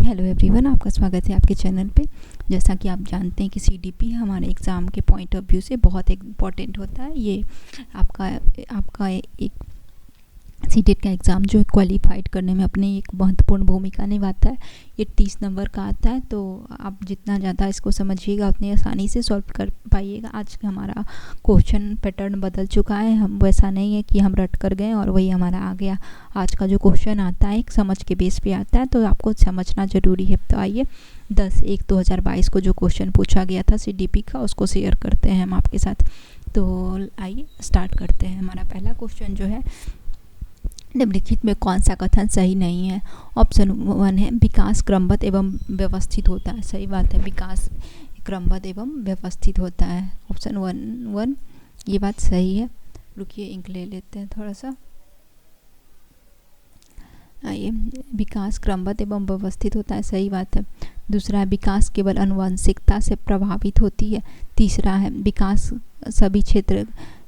Hello everyone, आपका स्वागत है आपके चैनल पे। जैसा कि आप जानते हैं कि सीडीपी हमारे एग्ज़ाम के पॉइंट ऑफ व्यू से बहुत इम्पॉर्टेंट होता है। ये आपका आपका एक सीटेट का एग्ज़ाम जो है क्वालिफाइड करने में अपनी एक महत्वपूर्ण भूमिका निभाता है। ये 30 नंबर का आता है, तो आप जितना ज़्यादा इसको समझिएगा उतनी आसानी से सॉल्व कर पाइएगा। आज का हमारा क्वेश्चन पैटर्न बदल चुका है, हम वैसा नहीं है कि हम रट कर गए और वही हमारा आ गया। आज का जो क्वेश्चन आता है एक समझ के बेस पे आता है, तो आपको समझना ज़रूरी है। तो आइए 10/1/2022 को जो क्वेश्चन पूछा गया था सीडीपी का, उसको शेयर करते हैं हम आपके साथ। तो आइए स्टार्ट करते हैं। हमारा पहला क्वेश्चन जो है, निम्नलिखित में कौन सा कथन सही नहीं है। ऑप्शन 1 है विकास क्रमबद्ध एवं व्यवस्थित होता है। सही बात है, विकास क्रमबद्ध एवं व्यवस्थित होता है। ऑप्शन 1 ये बात सही है। रुकिए, इंक ले लेते हैं थोड़ा सा। आइए, विकास क्रमबद्ध एवं व्यवस्थित होता है, सही बात है। दूसरा है विकास केवल आनुवंशिकता से प्रभावित होती है। तीसरा है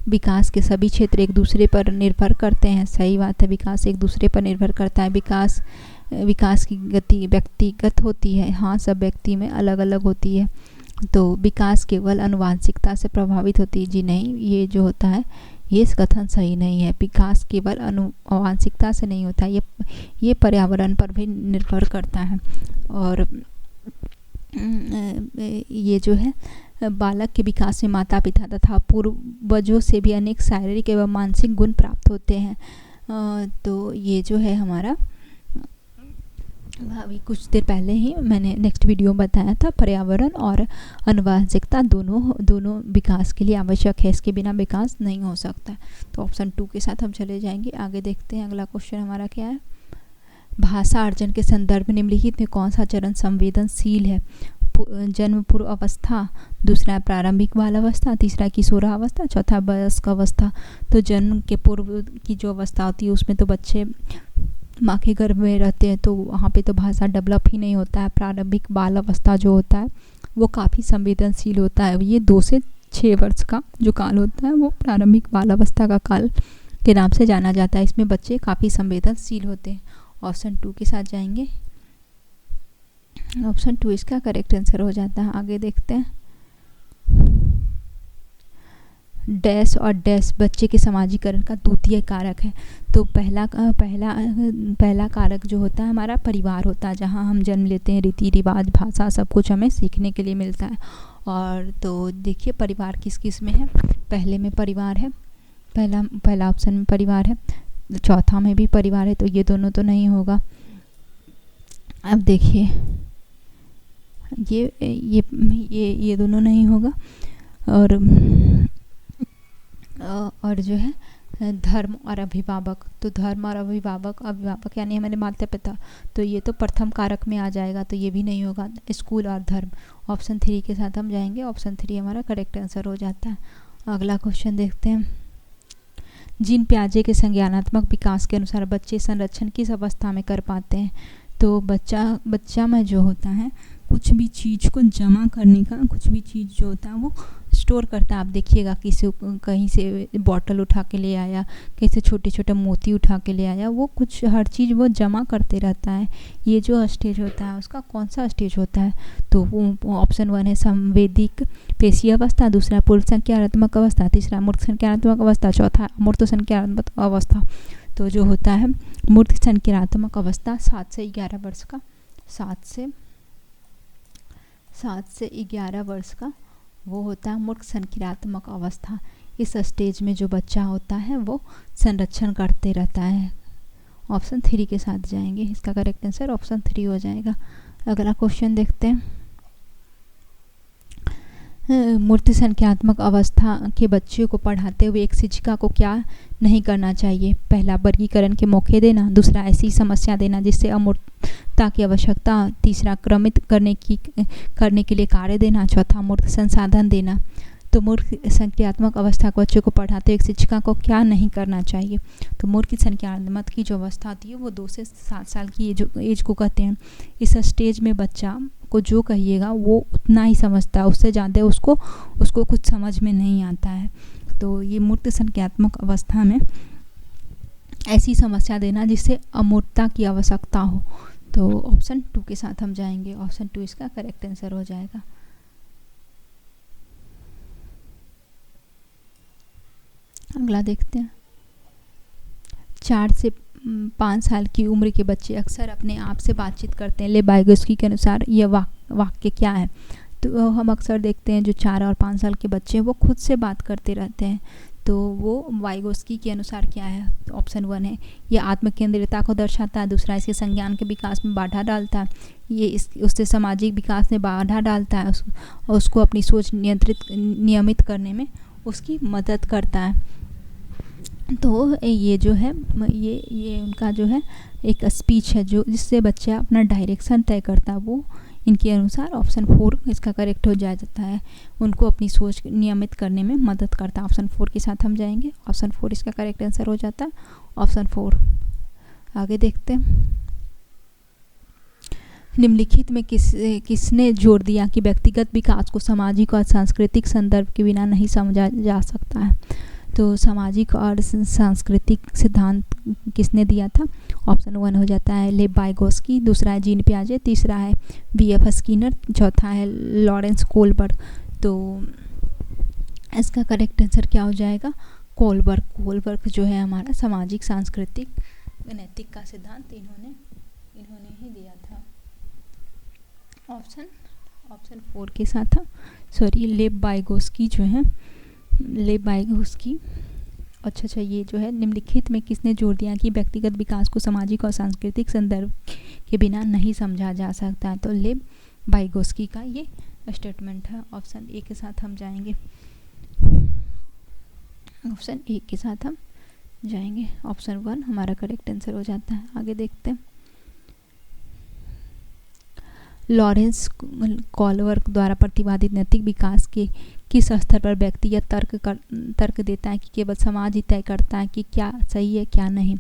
विकास के सभी क्षेत्र एक दूसरे पर निर्भर करते हैं। सही बात है, विकास एक दूसरे पर निर्भर करता है। विकास की गति व्यक्तिगत होती है। हाँ, सब व्यक्ति में अलग अलग होती है। तो विकास केवल आनुवंशिकता से प्रभावित होती है, जी नहीं, ये जो होता है ये कथन सही नहीं है। विकास केवल आनुवंशिकता से नहीं होता, ये पर्यावरण पर भी निर्भर करता है। और ये जो है बालक के विकास में माता पिता तथा पूर्वजों से भी अनेक शारीरिक एवं मानसिक गुण प्राप्त होते हैं। तो ये जो है हमारा, अभी कुछ देर पहले ही मैंने नेक्स्ट वीडियो बताया था, पर्यावरण और आनुवंशिकता दोनों विकास के लिए आवश्यक है, इसके बिना विकास नहीं हो सकता। तो ऑप्शन 2 के साथ हम चले जाएंगे। आगे देखते हैं अगला क्वेश्चन हमारा क्या है। भाषा अर्जन के संदर्भ में निम्नलिखित में कौन सा चरण संवेदनशील है। जन्म पूर्व अवस्था, दूसरा प्रारंभिक बाल अवस्था, तीसरा किशोरावस्था, चौथा वयस्क अवस्था। तो जन्म के पूर्व की जो अवस्था होती है उसमें तो बच्चे माँ के गर्भ में रहते हैं, तो वहाँ पे तो भाषा डेवलप ही नहीं होता है। प्रारंभिक बाल अवस्था जो होता है वो काफ़ी संवेदनशील होता है। ये 2 से 6 वर्ष का जो काल होता है वो प्रारंभिक बाल अवस्था का काल के नाम से जाना जाता है। इसमें बच्चे काफ़ी संवेदनशील होते हैं। ऑप्शन 2 के साथ जाएंगे। ऑप्शन 2 इसका करेक्ट आंसर हो जाता है। आगे देखते हैं। डैश और डैश बच्चे के समाजीकरण का द्वितीय कारक है। तो पहला कारक जो होता है हमारा परिवार होता है, जहाँ हम जन्म लेते हैं, रीति रिवाज भाषा सब कुछ हमें सीखने के लिए मिलता है। और तो देखिए परिवार किस किस में है। पहले में परिवार है, पहला ऑप्शन में परिवार है, चौथा में भी परिवार है, तो ये दोनों तो नहीं होगा। अब देखिए ये दोनों नहीं होगा। और जो है धर्म और अभिभावक, तो धर्म और अभिभावक यानी हमारे माता पिता, तो ये तो प्रथम कारक में आ जाएगा, तो ये भी नहीं होगा। स्कूल और धर्म, ऑप्शन 3 के साथ हम जाएंगे। ऑप्शन 3 हमारा करेक्ट आंसर हो जाता है। अगला क्वेश्चन देखते हैं। जीन पियाजे के संज्ञानात्मक विकास के अनुसार बच्चे संरक्षण किस अवस्था में कर पाते हैं। तो बच्चा में जो होता है कुछ भी चीज़ को जमा करने का, कुछ भी चीज़ जो होता है वो स्टोर करता है। आप देखिएगा कहीं से बॉटल उठा के ले आया, कहीं से छोटे छोटे मोती उठा के ले आया, वो कुछ हर चीज़ वो जमा करते रहता है। ये जो स्टेज होता है उसका कौन सा स्टेज होता है। तो वो ऑप्शन 1 है संवेदिक पेशीय अवस्था, दूसरा पूर्व संज्ञानात्मक अवस्था, तीसरा मूर्त संज्ञानात्मक अवस्था, चौथा अमूर्त संज्ञानात्मक अवस्था। तो जो होता है मूर्त संज्ञानात्मक अवस्था 7 से 11 वर्ष का, 7 से 11 वर्ष का वो होता है मूर्त संज्ञानात्मक अवस्था। इस स्टेज में जो बच्चा होता है वो संरक्षण करते रहता है। ऑप्शन 3 के साथ जाएंगे, इसका करेक्ट आंसर ऑप्शन 3 हो जाएगा। अगला क्वेश्चन देखते हैं। मूर्त संज्ञानात्मक अवस्था के बच्चों को पढ़ाते हुए एक शिक्षिका को क्या नहीं करना चाहिए। पहला वर्गीकरण के मौके देना, दूसरा ऐसी समस्या देना जिससे अमूर्तता की आवश्यकता, तीसरा क्रमित करने के लिए कार्य देना, चौथा मूर्त संसाधन देना। तो मूर्त संज्ञानात्मक अवस्था के बच्चों को पढ़ाते हुए एक शिक्षिका को क्या नहीं करना चाहिए। तो मूर्त संज्ञानात्मक की जो अवस्था होती है वो 2 से 7 साल की एज को कहते हैं। इस स्टेज में बच्चा को जो कहिएगा वो उतना ही समझता है, उससे ज़्यादा उसको कुछ समझ में नहीं आता है। तो ये मूर्त संज्ञानात्मक अवस्था में ऐसी समस्या देना जिससे अमूर्तता की आवश्यकता हो। तो ऑप्शन 2 के साथ हम जाएंगे। ऑप्शन 2 इसका करेक्ट आंसर हो जाएगा। अगला देखते हैं। 4 से 5 साल की उम्र के बच्चे अक्सर अपने आप से बातचीत करते हैं। लेव वाइगोस्की के अनुसार यह वाक्य क्या है? तो हम अक्सर देखते हैं जो 4 और 5 साल के बच्चे हैं वो खुद से बात करते रहते हैं। तो वो वाइगोस्की के अनुसार क्या है? ऑप्शन 1 है। ये आत्मकेंद्रितता को दर्शाता है। दूसरा, इसके संज्ञान के विकास में बाधा डालता है। ये उससे सामाजिक विकास में बाधा डालता है। उसको अपनी सोच नियमित करने में उसकी मदद करता है। तो ये जो है ये उनका जो है एक स्पीच है जो जिससे बच्चा अपना डायरेक्शन तय करता है। वो इनके अनुसार ऑप्शन 4 इसका करेक्ट हो जाता है। उनको अपनी सोच नियमित करने में मदद करता है। ऑप्शन 4 के साथ हम जाएंगे। ऑप्शन 4 इसका करेक्ट आंसर हो जाता है। ऑप्शन 4। आगे देखते हैं। निम्नलिखित में किसने जोर दिया कि व्यक्तिगत विकास को सामाजिक और सांस्कृतिक संदर्भ के बिना नहीं समझा जा सकता है? तो सामाजिक और सांस्कृतिक सिद्धांत किसने दिया था? ऑप्शन 1 हो जाता है लेव वाइगोस्की। दूसरा है जीन पियाजे। तीसरा है वी.एफ. स्किनर। चौथा है लॉरेंस कोलबर्ग। तो इसका करेक्ट आंसर क्या हो जाएगा? कोलबर्ग। कोलबर्ग जो है हमारा सामाजिक सांस्कृतिक नैतिक का सिद्धांत इन्होंने ही दिया था। ऑप्शन 4 के साथ लेव वाइगोस्की जो है लेव वाइगोस्की। अच्छा, ये जो है निम्नलिखित में किसने जोर दिया कि व्यक्तिगत विकास को सामाजिक और सांस्कृतिक संदर्भ के बिना नहीं समझा जा सकता है? तो लेव वाइगोस्की का ये स्टेटमेंट है। ऑप्शन 1 के साथ हम जाएंगे। ऑप्शन 1 के साथ हम जाएंगे। ऑप्शन 1 हमारा करेक्ट आंसर हो जाता है। आगे देखते हैं। लॉरेंस कोलबर्ग द्वारा प्रतिपादित नैतिक विकास के किस स्तर पर व्यक्ति यह तर्क देता है कि केवल समाज ही तय करता है कि क्या सही है क्या नहीं?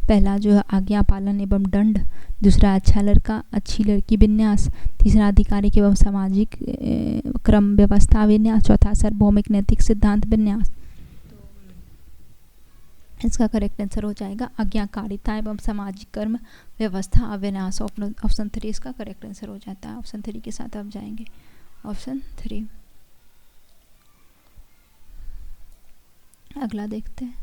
पहला जो है आज्ञा पालन एवं दंड। दूसरा अच्छा लड़का अच्छी लड़की विन्यास। तीसरा आधिकारिक एवं सामाजिक क्रम व्यवस्था विन्यास। चौथा सार्वभौमिक नैतिक सिद्धांत विन्यास। इसका करेक्ट आंसर हो जाएगा आज्ञाकारिता एवं सामाजिक कर्म व्यवस्था अविनाश। ऑप्शन 3 इसका करेक्ट आंसर हो जाता है। ऑप्शन 3 के साथ आप जाएंगे। ऑप्शन 3। अगला देखते हैं।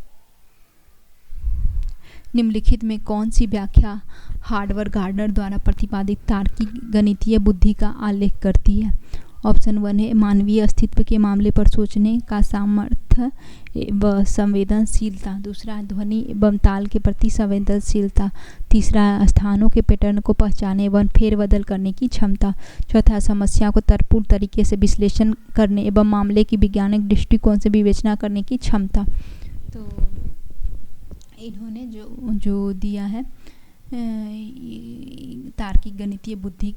निम्नलिखित में कौन सी व्याख्या हार्वर्ड गार्डनर द्वारा प्रतिपादित तार्किक गणितीय बुद्धि का आलेख करती है? ऑप्शन 1 है मानवीय अस्तित्व के मामले पर सोचने का सामर्थ्य व संवेदनशीलता। दूसरा है ध्वनि एवं ताल के प्रति संवेदनशीलता। तीसरा है स्थानों के पैटर्न को पहचाने एवं फेरबदल करने की क्षमता। चौथा समस्या को तर्कपूर्ण तरीके से विश्लेषण करने एवं मामले की वैज्ञानिक दृष्टिकोण से विवेचना करने की क्षमता। तो इन्होंने जो दिया है तार्किक गणितीय बुद्धि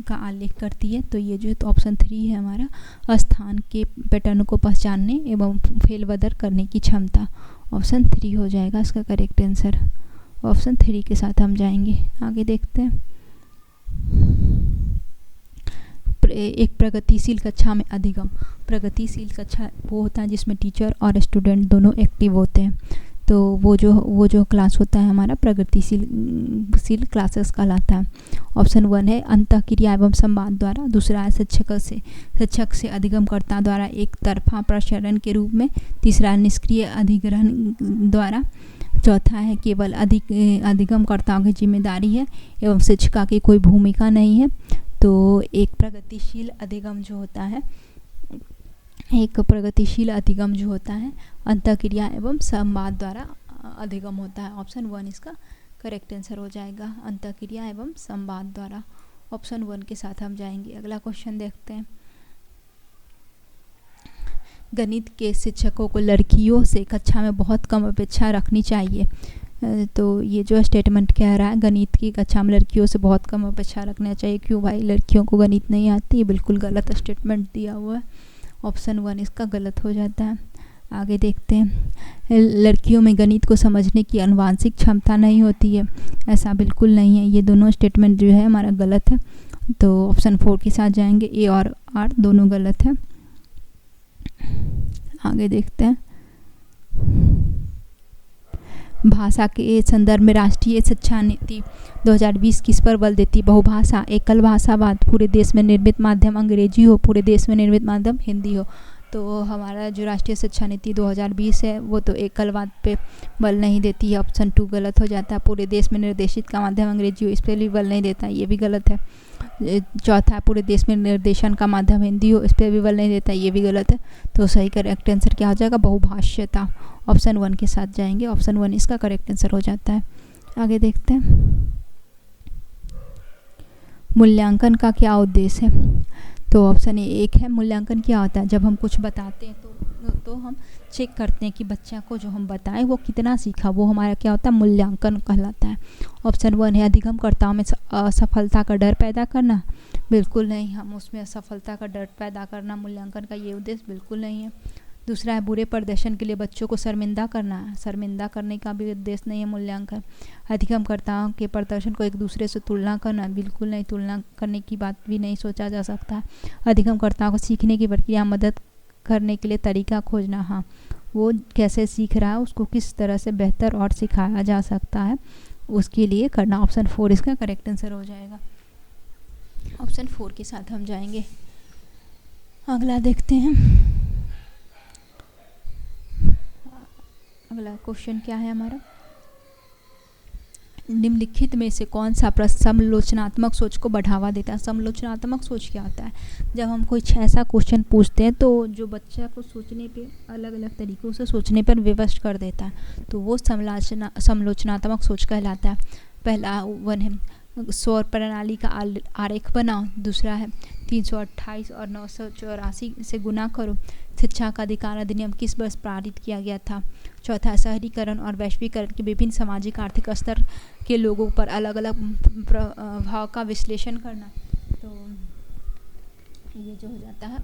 का आलेख करती है। तो ये जो है तो ऑप्शन 3 है हमारा स्थान के पैटर्न को पहचानने एवं फेरबदल करने की क्षमता। ऑप्शन 3 हो जाएगा इसका करेक्ट आंसर। ऑप्शन 3 के साथ हम जाएंगे। आगे देखते हैं। एक प्रगतिशील कक्षा में अधिगम। प्रगतिशील कक्षा वो होता है जिसमें टीचर और स्टूडेंट दोनों एक्टिव होते हैं। तो वो जो क्लास होता है हमारा प्रगतिशील क्लासेस कहलाता है। ऑप्शन 1 है अंतःक्रिया एवं संवाद द्वारा। दूसरा है शिक्षक से अधिगमकर्ता द्वारा एक तरफा प्रसारण के रूप में। तीसरा निष्क्रिय अधिग्रहण द्वारा। चौथा है केवल अधिगमकर्ताओं की जिम्मेदारी है एवं शिक्षिका की कोई भूमिका नहीं है। तो एक प्रगतिशील अधिगम जो होता है अंतःक्रिया एवं संवाद द्वारा अधिगम होता है। ऑप्शन 1 इसका करेक्ट आंसर हो जाएगा अंतःक्रिया एवं संवाद द्वारा। ऑप्शन 1 के साथ हम जाएंगे। अगला क्वेश्चन देखते हैं। गणित के शिक्षकों को लड़कियों से कक्षा में बहुत कम अपेक्षा रखनी चाहिए। तो ये जो स्टेटमेंट कह रहा है गणित की कक्षा में लड़कियों से बहुत कम अपेक्षा रखना चाहिए। क्यों भाई, लड़कियों को गणित नहीं आती? ये बिल्कुल गलत स्टेटमेंट दिया हुआ है। ऑप्शन 1 इसका गलत हो जाता है। आगे देखते हैं। लड़कियों में गणित को समझने की आनुवांशिक क्षमता नहीं होती है। ऐसा बिल्कुल नहीं है। ये दोनों स्टेटमेंट जो है हमारा गलत है। तो ऑप्शन 4 के साथ जाएंगे। ए और आर दोनों गलत है। आगे देखते हैं। भाषा के संदर्भ में राष्ट्रीय शिक्षा नीति 2020 किस पर बल देती? बहुभाषा, एकल भाषावाद, पूरे देश में निर्मित माध्यम अंग्रेजी हो, पूरे देश में निर्मित माध्यम हिंदी हो। तो हमारा जो राष्ट्रीय शिक्षा नीति 2020 है वो तो एकलवाद पे बल नहीं देती है। ऑप्शन 2 गलत हो जाता है। पूरे देश में निर्देशित का माध्यम अंग्रेजी हो, इस पर भी बल नहीं देता है, ये भी गलत है। चौथा है पूरे देश में निर्देशन का माध्यम हिंदी हो, इस पर भी बल नहीं देता है, ये भी गलत है। तो सही करेक्ट आंसर क्या हो जाएगा? बहुभाषीयता। ऑप्शन 1 के साथ जाएंगे, ऑप्शन 1 इसका करेक्ट आंसर हो जाता है। आगे देखते हैं, मूल्यांकन का क्या उद्देश्य है? तो ऑप्शन 1 है, मूल्यांकन क्या होता है? जब हम कुछ बताते हैं तो हम चेक करते हैं कि बच्चा को जो हम बताएं वो कितना सीखा, वो हमारा क्या होता है? मूल्यांकन कहलाता है। ऑप्शन 1 है, अधिगमकर्ताओं में असफलता का डर पैदा करना। बिल्कुल नहीं, हम उसमें असफलता का डर पैदा करना मूल्यांकन का ये उद्देश्य बिल्कुल नहीं है। दूसरा है, बुरे प्रदर्शन के लिए बच्चों को शर्मिंदा करना। शर्मिंदा करने का भी उद्देश्य नहीं है मूल्यांकन। अधिगमकर्ताओं के प्रदर्शन को एक दूसरे से तुलना करना। बिल्कुल नहीं, तुलना करने की बात भी नहीं सोचा जा सकता। अधिगमकर्ताओं को सीखने की प्रक्रिया मदद करने के लिए तरीका खोजना। हाँ, वो कैसे सीख रहा है, उसको किस तरह से बेहतर और सिखाया जा सकता है, उसके लिए करना। ऑप्शन 4 इसका करेक्ट आंसर हो जाएगा। ऑप्शन 4 के साथ हम जाएंगे। अगला देखते हैं, अगला क्वेश्चन क्या है हमारा? निम्नलिखित में से कौन सा प्रश्न समालोचनात्मक सोच को बढ़ावा देता है? समालोचनात्मक सोच क्या होता है? जब हम कोई ऐसा क्वेश्चन पूछते हैं तो जो बच्चा को सोचने पे अलग अलग तरीक़ों से सोचने पर विवश कर देता है, तो वो समालोचनात्मक सोच कहलाता है। पहला 1 है, सौर प्रणाली का आरेख बनाओ। दूसरा है 328 और 984 से गुना करो। शिक्षा का अधिकार अधिनियम किस वर्ष पारित किया गया था? चौथा है, शहरीकरण और वैश्वीकरण के विभिन्न सामाजिक आर्थिक स्तर के लोगों पर अलग अलग प्रभाव का विश्लेषण करना। तो ये जो हो जाता है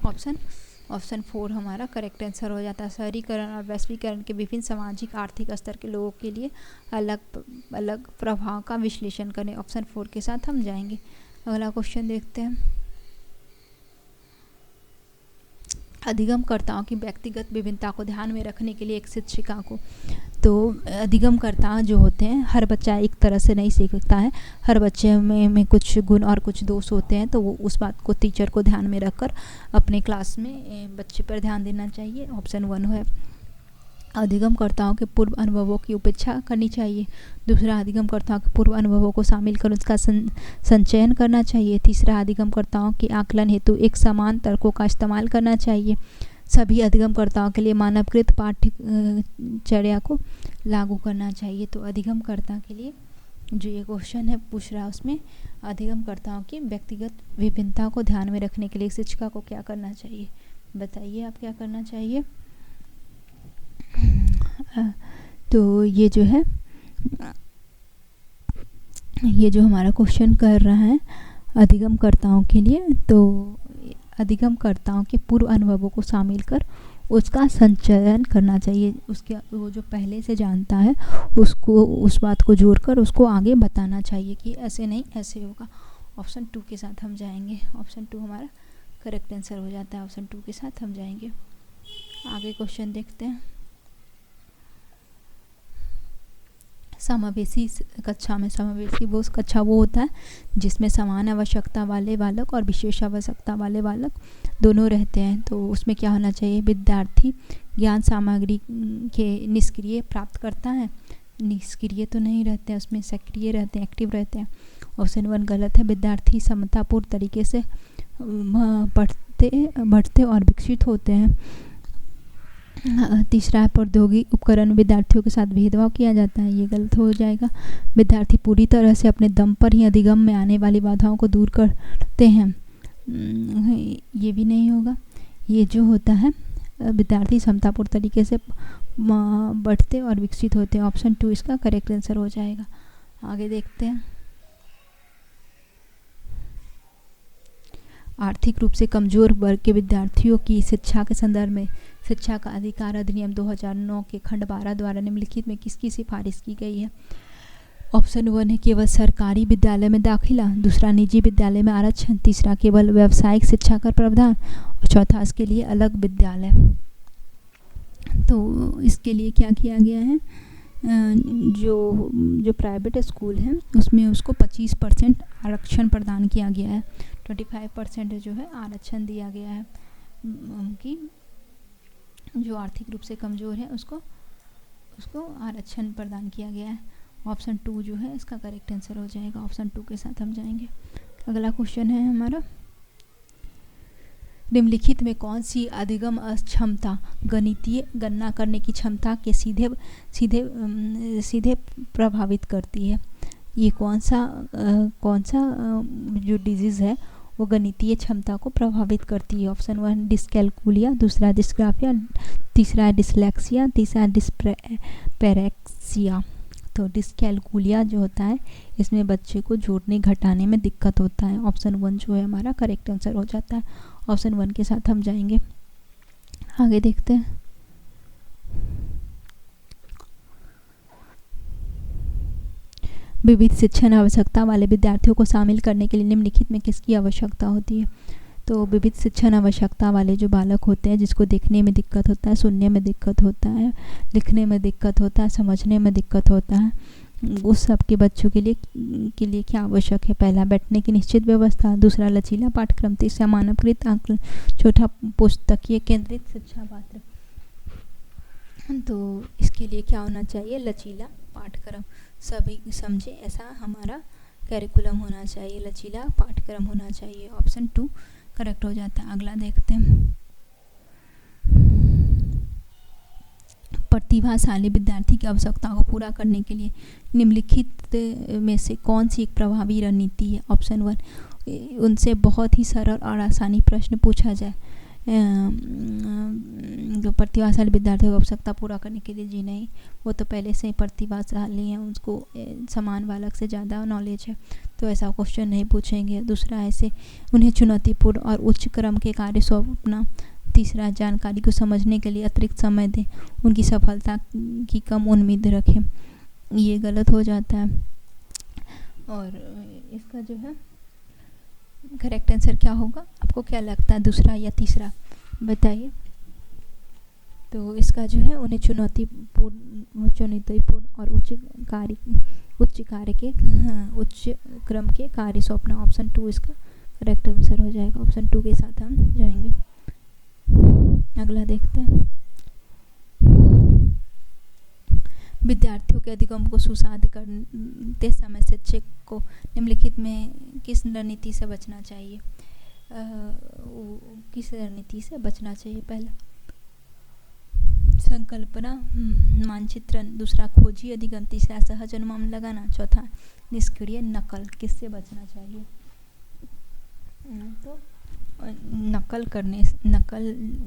ऑप्शन 4 हमारा करेक्ट आंसर हो जाता है। शहरीकरण और वैश्वीकरण के विभिन्न सामाजिक आर्थिक स्तर के लोगों के लिए अलग अलग प्रभाव का विश्लेषण करें। ऑप्शन 4 के साथ हम जाएंगे। अगला क्वेश्चन देखते हैं, अधिगमकर्ताओं की व्यक्तिगत विभिन्नता को ध्यान में रखने के लिए एक शिक्षिका को। तो अधिगमकर्ता जो होते हैं, हर बच्चा एक तरह से नहीं सीखता है, हर बच्चे में कुछ गुण और कुछ दोष होते हैं, तो वो उस बात को टीचर को ध्यान में रखकर अपने क्लास में बच्चे पर ध्यान देना चाहिए। ऑप्शन 1 है, अधिगमकर्ताओं के पूर्व अनुभवों की उपेक्षा करनी चाहिए। दूसरा, अधिगमकर्ताओं के पूर्व अनुभवों को शामिल कर उसका संचयन करना चाहिए। तीसरा, अधिगमकर्ताओं के आकलन हेतु एक समान तर्कों का इस्तेमाल करना चाहिए। सभी अधिगमकर्ताओं के लिए मानवकृत पाठ्यचर्या को लागू करना चाहिए। तो अधिगमकर्ता के लिए जो ये क्वेश्चन है पूछ रहा है, उसमें अधिगमकर्ताओं की व्यक्तिगत विभिन्नता को ध्यान में रखने के लिए शिक्षिका को क्या करना चाहिए? बताइए आप क्या करना चाहिए? तो ये जो है, ये जो हमारा क्वेश्चन कर रहा है अधिगमकर्ताओं के लिए, तो अधिगमकर्ताओं के पूर्व अनुभवों को शामिल कर उसका संचयन करना चाहिए। उसके वो जो पहले से जानता है उसको, उस बात को जोड़कर उसको आगे बताना चाहिए कि ऐसे नहीं ऐसे होगा। ऑप्शन 2 के साथ हम जाएंगे। ऑप्शन 2 हमारा करेक्ट आंसर हो जाता है। ऑप्शन 2 के साथ हम जाएंगे। आगे क्वेश्चन देखते हैं, समावेशी कक्षा में। समावेशी वो कक्षा वो होता है जिसमें समान आवश्यकता वाले बालक और विशेष आवश्यकता वाले बालक दोनों रहते हैं। तो उसमें क्या होना चाहिए? विद्यार्थी ज्ञान सामग्री के निष्क्रिय प्राप्त करता है। निष्क्रिय तो नहीं रहते हैं, उसमें सक्रिय रहते हैं, एक्टिव रहते हैं। ऑप्शन 1 गलत है। विद्यार्थी समतापूर्ण तरीके से बढ़ते और विकसित होते हैं। तीसरा है, प्रौद्योगिकी उपकरण विद्यार्थियों के साथ भेदभाव किया जाता है। ये गलत हो जाएगा। विद्यार्थी पूरी तरह से अपने दम पर ही अधिगम में आने वाली बाधाओं को दूर करते हैं। ये भी नहीं होगा। ये जो होता है, विद्यार्थी समतापूर्ण तरीके से बढ़ते और विकसित होते हैं। ऑप्शन 2 इसका करेक्ट आंसर हो जाएगा। आगे देखते हैं, आर्थिक रूप से कमजोर वर्ग के विद्यार्थियों की शिक्षा के संदर्भ में शिक्षा का अधिकार अधिनियम 2009 के खंड 12 द्वारा निम्नलिखित में किसकी सिफारिश की गई है? ऑप्शन 1 है, केवल सरकारी विद्यालय में दाखिला। दूसरा, निजी विद्यालय में आरक्षण। तीसरा, केवल व्यावसायिक शिक्षा का प्रावधान। और चौथा, इसके लिए अलग विद्यालय। तो इसके लिए क्या किया गया है जो प्राइवेट स्कूल है उसमें उसको 25% आरक्षण प्रदान किया गया है, 25% जो है आरक्षण दिया गया है कि जो आर्थिक रूप से कमज़ोर है उसको आरक्षण प्रदान किया गया है। ऑप्शन 2 जो है इसका करेक्ट आंसर हो जाएगा। ऑप्शन 2 के साथ हम जाएंगे। अगला क्वेश्चन है हमारा, निम्नलिखित में कौन सी अधिगम अक्षमता गणितीय गणना करने की क्षमता के सीधे प्रभावित करती है? ये कौन सा जो डिजीज़ है वो गणितीय क्षमता को प्रभावित करती है? ऑप्शन 1 डिस्कैल्कुलिया, दूसरा डिस्ग्राफिया, तीसरा डिसलेक्सिया, तीसरा डिस्पैरेक्सिया। तो डिस्कैल्कुलिया जो होता है इसमें बच्चे को जोड़ने घटाने में दिक्कत होता है। ऑप्शन 1 जो है हमारा करेक्ट आंसर हो जाता है। ऑप्शन 1 के साथ हम जाएंगे। आगे देखते हैं। विविध शिक्षण आवश्यकता वाले विद्यार्थियों को शामिल करने के लिए निम्नलिखित में किसकी आवश्यकता होती है? तो विविध शिक्षण आवश्यकता वाले जो बालक होते हैं जिसको देखने में दिक्कत होता है, सुनने में दिक्कत होता है, लिखने में दिक्कत होता है, समझने में दिक्कत होता है, उस सब के बच्चों के लिए क्या आवश्यक है? पहला बैठने की निश्चित व्यवस्था, दूसरा लचीला पाठ्यक्रम, तीसरा मानवकृत आकलन, चौथा पुस्तकीय केंद्रित शिक्षा पात्र। तो इसके लिए क्या होना चाहिए? लचीला पाठ्यक्रम। सभी समझे ऐसा हमारा कैरिकुलम होना चाहिए, लचीला पाठ्यक्रम होना चाहिए। ऑप्शन 2 करेक्ट हो जाता है। अगला देखते हैं। प्रतिभाशाली विद्यार्थी की आवश्यकताओं को पूरा करने के लिए निम्नलिखित में से कौन सी एक प्रभावी रणनीति है? ऑप्शन 1 उनसे बहुत ही सरल और आसानी प्रश्न पूछा जाए। जो प्रतिभाशाली विद्यार्थियों की आवश्यकता पूरा करने के लिए, जी नहीं, वो तो पहले से ही प्रतिभाशाली हैं, उसको समान बालक से ज़्यादा नॉलेज है, तो ऐसा क्वेश्चन नहीं पूछेंगे। दूसरा ऐसे उन्हें चुनौतीपूर्ण और उच्च क्रम के कार्य सौंपना। तीसरा जानकारी को समझने के लिए अतिरिक्त समय दें, उनकी सफलता की कम उम्मीद रखें। ये गलत हो जाता है। और इसका जो है करेक्ट आंसर क्या होगा? आपको क्या लगता है, दूसरा या तीसरा? बताइए। तो इसका जो है उन्हें चुनौतीपूर्ण और उच्च क्रम के कार्य सौंपना। ऑप्शन 2 इसका करेक्ट आंसर हो जाएगा। ऑप्शन 2 के साथ हम जाएंगे। अगला देखते हैं। विद्यार्थियों के अधिगम को सुसाध्य करते समय शिक्षक को निम्नलिखित में किस रणनीति से बचना चाहिए? किस रणनीति से बचना चाहिए? पहला संकल्पना मानचित्रण, दूसरा खोजी अधिगम, तीसरा सहज अनुमान लगाना, चौथा निष्क्रिय नकल। किससे बचना चाहिए? तो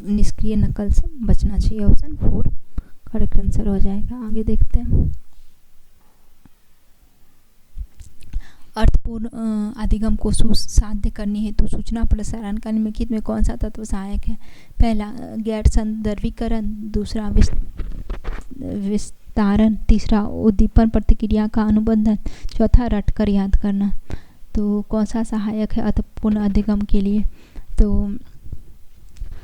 निष्क्रिय नकल से बचना चाहिए। ऑप्शन 4 करेक्ट आंसर हो जाएगा। आगे देखते हैं। अर्थपूर्ण अधिगम को सुसाध्य करने हेतु सूचना प्रसारण का निम्नलिखित में कौन सा तत्व सहायक है? पहला गैर संदर्भीकरण, दूसरा विस्तारण, तीसरा उद्दीपन प्रतिक्रिया का अनुबंधन, चौथा रटकर याद करना। तो कौन सा सहायक है अर्थपूर्ण अधिगम के लिए? तो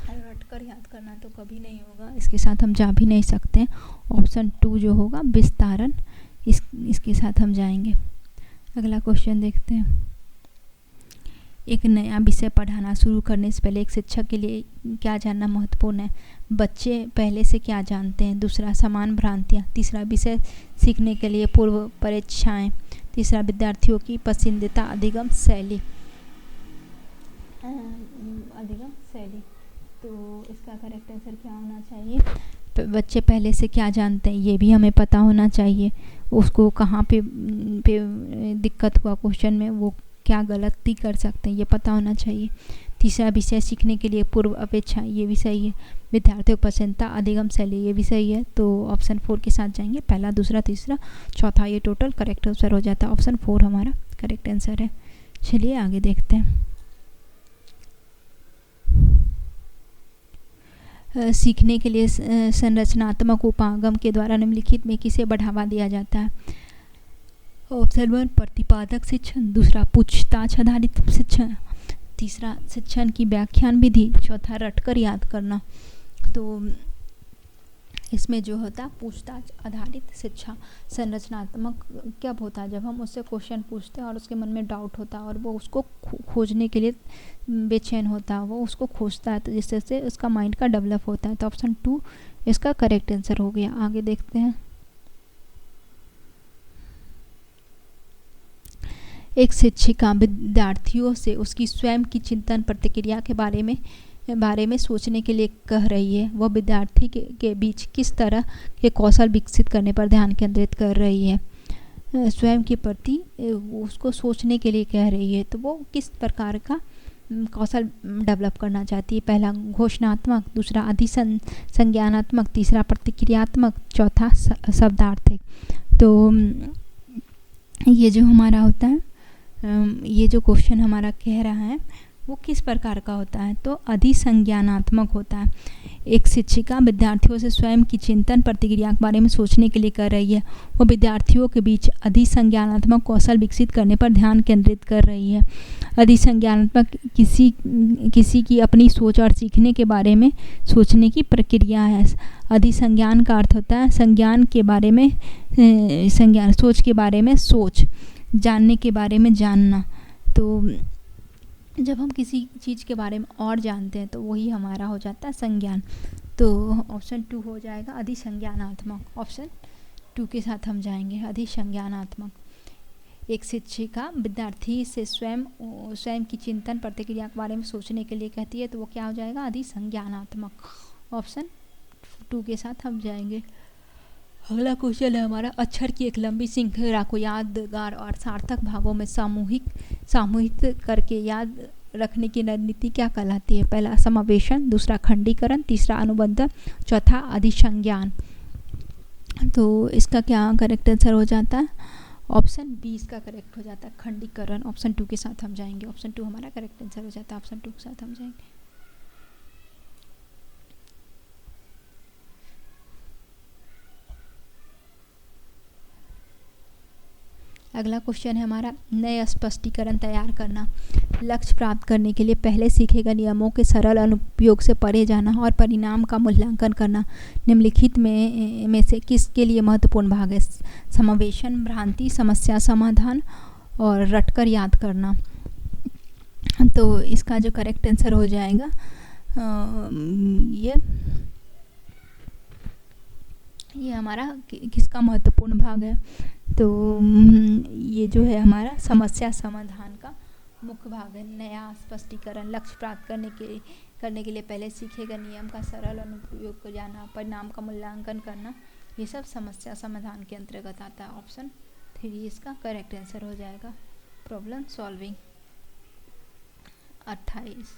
रटकर याद करना तो कभी नहीं होगा, इसके साथ हम जा भी नहीं सकते। ऑप्शन 2 जो होगा विस्तारण, इसके साथ हम जाएंगे। अगला क्वेश्चन देखते हैं। एक नया विषय पढ़ाना शुरू करने से पहले एक शिक्षक के लिए क्या जानना महत्वपूर्ण है? बच्चे पहले से क्या जानते हैं, दूसरा समान भ्रांतियाँ, तीसरा विषय सीखने के लिए पूर्व परीक्षाएँ, तीसरा विद्यार्थियों की पसंदीदा अधिगम शैली। तो इसका करेक्ट आंसर क्या होना चाहिए? बच्चे पहले से क्या जानते हैं ये भी हमें पता होना चाहिए, उसको कहाँ पे दिक्कत हुआ क्वेश्चन में, वो क्या गलती कर सकते हैं ये पता होना चाहिए। तीसरा विषय सीखने के लिए पूर्व अपेक्षा, ये भी सही है। विद्यार्थियों की पसंदीदा अधिगम शैली, ये भी सही है। तो ऑप्शन 4 के साथ जाएंगे। पहला, दूसरा, तीसरा, चौथा, ये टोटल करेक्ट आंसर हो जाता है। ऑप्शन 4 हमारा करेक्ट आंसर है। चलिए आगे देखते हैं। सीखने के लिए संरचनात्मक उपागम के द्वारा निम्नलिखित में किसे बढ़ावा दिया जाता है? ऑप्शन 1 प्रतिपादक शिक्षण, दूसरा पूछताछ आधारित शिक्षण, तीसरा शिक्षण की व्याख्यान विधि, चौथा रटकर याद करना। तो इसमें जो होता है पूछताछ आधारित शिक्षा। संरचनात्मक कब होता है? जब हम उससे क्वेश्चन पूछते हैं और उसके मन में डाउट होता है और वो उसको खोजने के लिए बेचैन होता है, वो उसको खोजता है, तो जिससे से उसका माइंड का डेवलप होता है। तो ऑप्शन 2 इसका करेक्ट आंसर हो गया। आगे देखते हैं। एक शिक्षिका विद्यार्थियों से उसकी स्वयं की चिंतन प्रतिक्रिया के बारे में सोचने के लिए कह रही है। वह विद्यार्थी के बीच किस तरह के कौशल विकसित करने पर ध्यान केंद्रित कर रही है? स्वयं के प्रति उसको सोचने के लिए कह रही है, तो वो किस प्रकार का कौशल डेवलप करना चाहती है? पहला घोषणात्मक, दूसरा अधिसंज्ञानात्मक, तीसरा प्रतिक्रियात्मक, चौथा शब्दार्थिक। तो ये जो हमारा होता है, ये जो क्वेश्चन हमारा कह रहा है वो किस प्रकार का होता है? तो अधिसंज्ञानात्मक होता है। एक शिक्षिका विद्यार्थियों से स्वयं की चिंतन प्रतिक्रिया के बारे में सोचने के लिए कर रही है। वो विद्यार्थियों के बीच अधिसंज्ञानात्मक कौशल विकसित करने पर ध्यान केंद्रित कर रही है। अधिसंज्ञानात्मक किसी की अपनी सोच और सीखने के बारे में सोचने की प्रक्रिया है। अधिसंज्ञान का अर्थ होता है संज्ञान के बारे में, संज्ञान सोच के बारे में सोच, जानने के बारे में जानना। तो जब हम किसी चीज़ के बारे में और जानते हैं तो वही हमारा हो जाता है संज्ञान। तो ऑप्शन 2 हो जाएगा अधिसंज्ञानात्मक। ऑप्शन 2 के साथ हम जाएंगे, अधिसंज्ञानात्मक। एक शिक्षिका विद्यार्थी से स्वयं की चिंतन प्रतिक्रिया के बारे में सोचने के लिए कहती है, तो वो क्या हो जाएगा? अधिसंज्ञानात्मक। ऑप्शन 2 के साथ हम जाएंगे। अगला क्वेश्चन है हमारा, अक्षर की एक लंबी श्रृंखला को यादगार और सार्थक भागों में सामूहिक करके याद रखने की रणनीति क्या कहलाती है? पहला समावेशन, दूसरा खंडीकरण, तीसरा अनुबंध, चौथा अधिसंज्ञान। तो इसका क्या करेक्ट आंसर हो जाता है? ऑप्शन 20 का करेक्ट हो जाता है, खंडीकरण। ऑप्शन 2 के साथ हम जाएंगे। ऑप्शन 2 हमारा करेक्ट आंसर हो जाता है। ऑप्शन 2 के साथ हम जाएंगे। अगला क्वेश्चन है हमारा, नए स्पष्टीकरण तैयार करना। लक्ष्य प्राप्त करने के लिए पहले सीखे गए नियमों के सरल अनुप्रयोग से परे जाना और परिणाम का मूल्यांकन करना निम्नलिखित में से किसके लिए महत्वपूर्ण भाग है? समावेशन, भ्रांति, समस्या समाधान और रटकर याद करना। तो इसका जो करेक्ट आंसर हो जाएगा ये हमारा किसका महत्वपूर्ण भाग है? तो ये जो है हमारा समस्या समाधान का मुख्य भाग है। नया स्पष्टीकरण, लक्ष्य प्राप्त करने के लिए पहले सीखे गए नियम का सरल अनुप्रयोग को जाना, परिणाम का मूल्यांकन करना, ये सब समस्या समाधान के अंतर्गत आता है। ऑप्शन 3 इसका करेक्ट आंसर हो जाएगा, प्रॉब्लम सॉल्विंग। 28।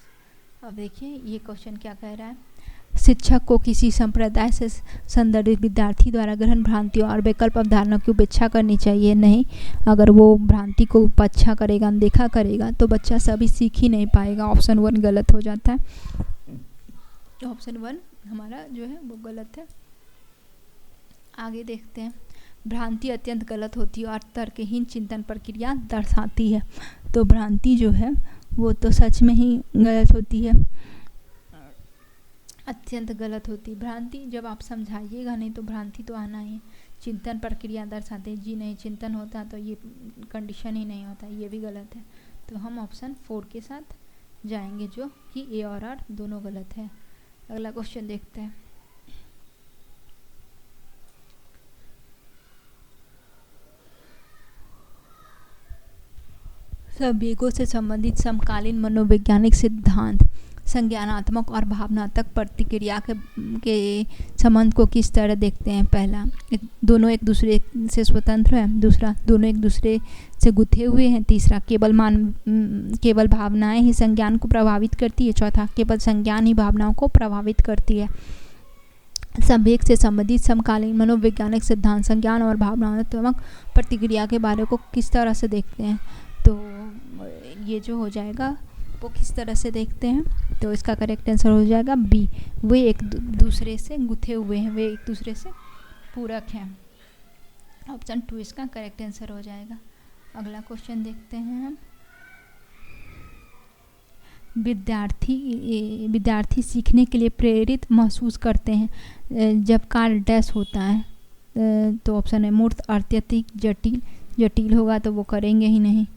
अब देखिए ये क्वेश्चन क्या कह रहा है, शिक्षक को किसी संप्रदाय से संदर्भित विद्यार्थी द्वारा ग्रहण भ्रांतियों और वैकल्प अवधारणा की उपेक्षा करनी चाहिए नहीं। अगर वो भ्रांति को उपेक्षा करेगा, अनदेखा करेगा, तो बच्चा सभी सीख ही नहीं पाएगा। ऑप्शन 1 गलत हो जाता है। ऑप्शन 1 हमारा जो है वो गलत है। आगे देखते हैं, भ्रांति अत्यंत गलत होती है और तर्कहीन चिंतन प्रक्रिया दर्शाती है। तो भ्रांति जो है वो तो सच में ही गलत होती है, अत्यंत गलत होती। भ्रांति जब आप समझाइएगा नहीं तो भ्रांति तो आना ही। चिंतन प्रक्रिया दर्शाते जी नहीं, चिंतन होता तो ये कंडीशन ही नहीं होता, ये भी गलत है। तो हम ऑप्शन 4 के साथ जाएंगे, जो कि ए और आर दोनों गलत है। अगला क्वेश्चन देखते हैं, संवेगों से संबंधित समकालीन मनोवैज्ञानिक सिद्धांत संज्ञानात्मक और भावनात्मक प्रतिक्रिया के संबंध को किस तरह देखते हैं? पहला, दोनों एक दूसरे से स्वतंत्र हैं। दूसरा, दोनों एक दूसरे से गुथे हुए हैं। तीसरा, केवल भावनाएं ही संज्ञान को प्रभावित करती है। चौथा, केवल संज्ञान ही भावनाओं को प्रभावित करती है। संवेग से संबंधित समकालीन मनोवैज्ञानिक सिद्धांत संज्ञान और भावनात्मक प्रतिक्रिया के बारे को किस तरह से देखते हैं? तो ये जो हो जाएगा वो किस तरह से देखते हैं, तो इसका करेक्ट आंसर हो जाएगा बी, वे एक दूसरे से गुथे हुए हैं, वे एक दूसरे से पूरक हैं। ऑप्शन 2 इसका करेक्ट आंसर हो जाएगा। अगला क्वेश्चन देखते हैं हम, विद्यार्थी सीखने के लिए प्रेरित महसूस करते हैं जब कार्य डैश होता है। तो ऑप्शन है मूर्त, अत्यधिक जटिल होगा तो वो करेंगे ही नहीं।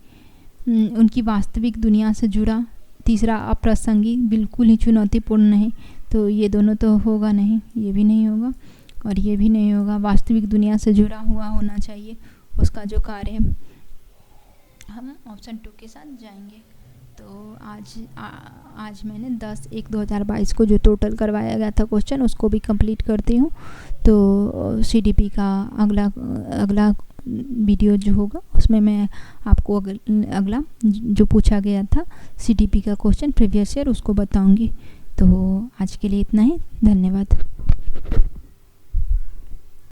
उनकी वास्तविक दुनिया से जुड़ा। तीसरा अप्रासंगिक, बिल्कुल ही चुनौतीपूर्ण नहीं, तो ये दोनों तो होगा नहीं, ये भी नहीं होगा और ये भी नहीं होगा। वास्तविक दुनिया से जुड़ा हुआ होना चाहिए उसका जो कार्य है। हम ऑप्शन 2 के साथ जाएंगे। तो आज मैंने 10/1/2022 को जो टोटल करवाया गया था क्वेश्चन उसको भी कंप्लीट करती हूँ। तो सीडीपी का अगला वीडियो जो होगा उसमें मैं आपको अगला जो पूछा गया था सीडीपी का क्वेश्चन प्रीवियस ईयर उसको बताऊंगी। तो आज के लिए इतना ही, धन्यवाद।